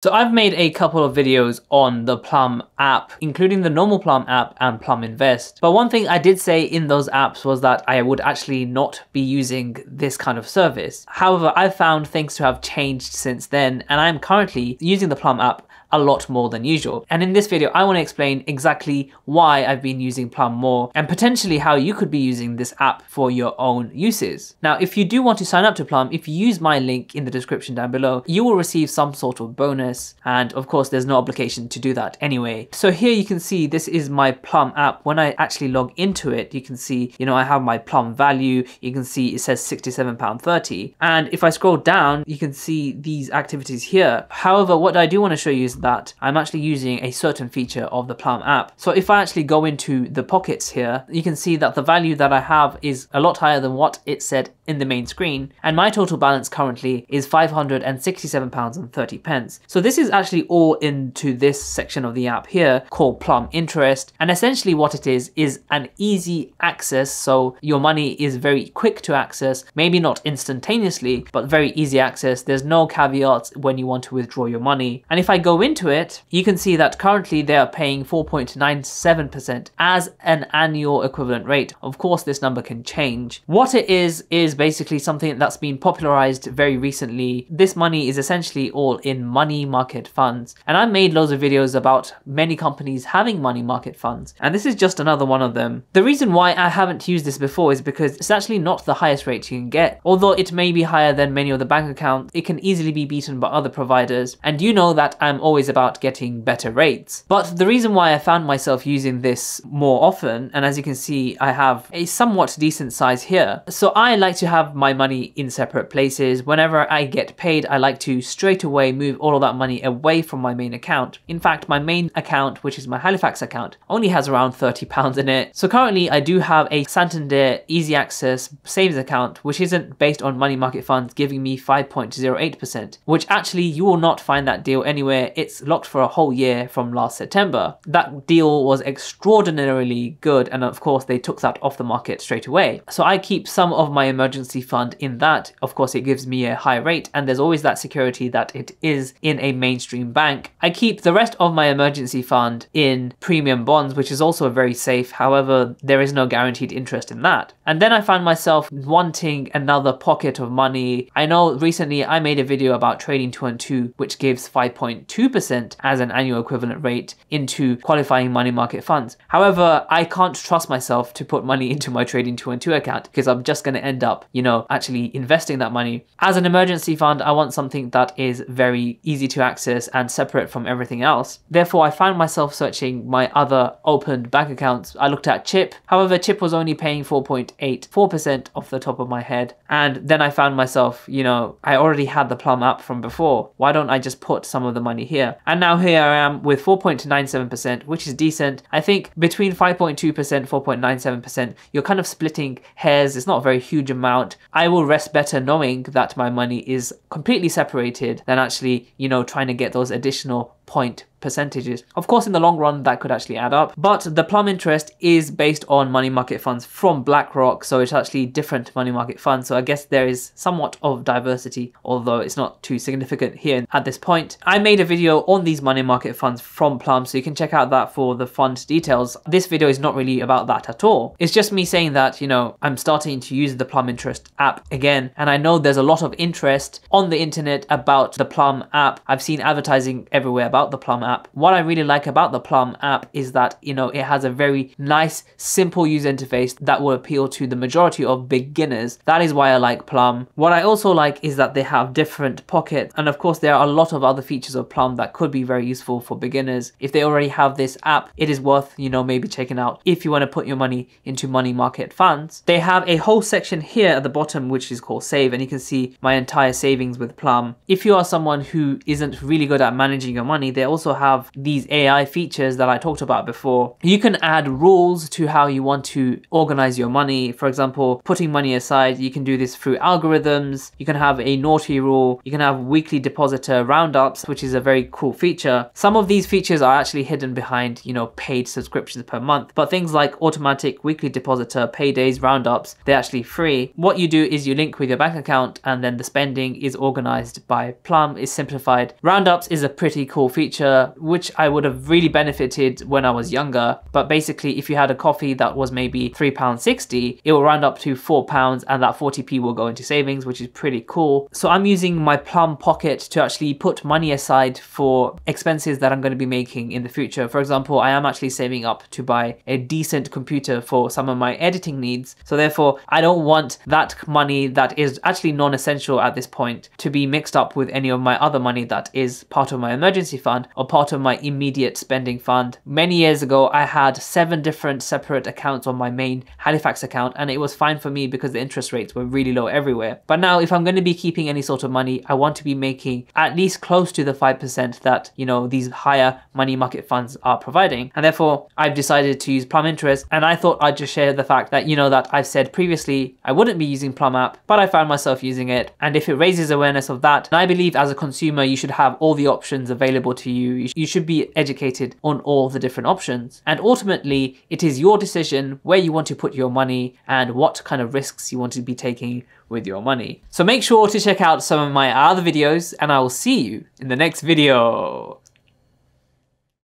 So I've made a couple of videos on the Plum app, including the normal Plum app and Plum Invest. But one thing I did say in those apps was that I would actually not be using this kind of service. However, I've found things to have changed since then, and I'm currently using the Plum app a lot more than usual. And in this video, I want to explain exactly why I've been using Plum more and potentially how you could be using this app for your own uses. Now, if you do want to sign up to Plum, if you use my link in the description down below, you will receive some sort of bonus. And of course, there's no obligation to do that anyway. So here you can see this is my Plum app. When I actually log into it, you can see, I have my Plum value. You can see it says £67.30. And if I scroll down, you can see these activities here. However, what I do want to show you is that I'm actually using a certain feature of the Plum app. So if I actually go into the pockets here, you can see that the value that I have is a lot higher than what it said in the main screen. And my total balance currently is £567.30. So this is actually all into this section of the app here called Plum Interest. And essentially what it is an easy access. So your money is very quick to access, maybe not instantaneously, but very easy access. There's no caveats when you want to withdraw your money. And if I go into it, you can see that currently they are paying 4.97% as an annual equivalent rate. Of course, this number can change. What it is basically something that's been popularized very recently. This money is essentially all in money market funds. And I made loads of videos about many companies having money market funds. And this is just another one of them. The reason why I haven't used this before is because it's actually not the highest rate you can get. Although it may be higher than many of the bank accounts, it can easily be beaten by other providers. And you know that I'm always about getting better rates. But the reason why I found myself using this more often, and as you can see, I have a somewhat decent size here. So I like to have my money in separate places. Whenever I get paid, I like to straight away move all of that money away from my main account. In fact, my main account, which is my Halifax account, only has around £30 in it. So currently I do have a Santander easy access savings account, which isn't based on money market funds, giving me 5.08%, which actually you will not find that deal anywhere. It's locked for a whole year from last September. That deal was extraordinarily good, and of course they took that off the market straight away. So I keep some of my emergency fund in that. Of course it gives me a high rate, and there's always that security that it is in a mainstream bank. I keep the rest of my emergency fund in premium bonds, which is also very safe. However, there is no guaranteed interest in that. And then I find myself wanting another pocket of money. I know recently I made a video about trading 2-2, which gives 5.2% as an annual equivalent rate into qualifying money market funds. However, I can't trust myself to put money into my trading 2-2 account because I'm just going to end up, actually investing that money. As an emergency fund, I want something that is very easy to access and separate from everything else. Therefore, I found myself searching my other opened bank accounts. I looked at Chip. However, Chip was only paying 4.84% off the top of my head. And then I found myself, I already had the Plum app from before. Why don't I just put some of the money here? And now here I am with 4.97%, which is decent. I think between 5.2%, 4.97%, you're kind of splitting hairs. It's not a very huge amount. I will rest better knowing that my money is completely separated than actually, trying to get those additional point percentages. Of course, in the long run, that could actually add up. But the Plum Interest is based on money market funds from BlackRock, so it's actually different money market funds. So I guess there is somewhat of diversity, although it's not too significant here at this point. I made a video on these money market funds from Plum, so you can check out that for the fund details. This video is not really about that at all. It's just me saying that, I'm starting to use the Plum Interest app again, and I know there's a lot of interest on the internet about the Plum app. I've seen advertising everywhere about the Plum app. What I really like about the Plum app is that, it has a very nice, simple user interface that will appeal to the majority of beginners. That is why I like Plum. What I also like is that they have different pockets. And of course, there are a lot of other features of Plum that could be very useful for beginners. If they already have this app, it is worth, maybe checking out if you want to put your money into money market funds. They have a whole section here at the bottom, which is called Save, and you can see my entire savings with Plum. If you are someone who isn't really good at managing your money, money, they also have these AI features that I talked about before. You can add rules to how you want to organize your money. For example, putting money aside, you can do this through algorithms. You can have a naughty rule. You can have weekly depositor roundups, which is a very cool feature. Some of these features are actually hidden behind, you know, paid subscriptions per month, but things like automatic weekly depositor, paydays, roundups, they're actually free. What you do is you link with your bank account, and then the spending is organized by Plum, is simplified. Roundups is a pretty cool feature, which I would have really benefited when I was younger. But basically, if you had a coffee that was maybe £3.60, it will round up to £4, and that 40p will go into savings, which is pretty cool. So I'm using my Plum Pocket to actually put money aside for expenses that I'm going to be making in the future. For example, I am actually saving up to buy a decent computer for some of my editing needs. So therefore, I don't want that money that is actually non-essential at this point to be mixed up with any of my other money that is part of my emergency fund or part of my immediate spending fund. Many years ago, I had 7 different separate accounts on my main Halifax account, and it was fine for me because the interest rates were really low everywhere. But now, if I'm going to be keeping any sort of money, I want to be making at least close to the 5% that, you know, these higher money market funds are providing. And therefore, I've decided to use Plum Interest, and I thought I'd just share the fact that, you know, that I've said previously I wouldn't be using Plum App, but I found myself using it. And if it raises awareness of that, I believe as a consumer, you should have all the options available to you. You should be educated on all the different options. And ultimately, it is your decision where you want to put your money and what kind of risks you want to be taking with your money. So make sure to check out some of my other videos, and I will see you in the next video.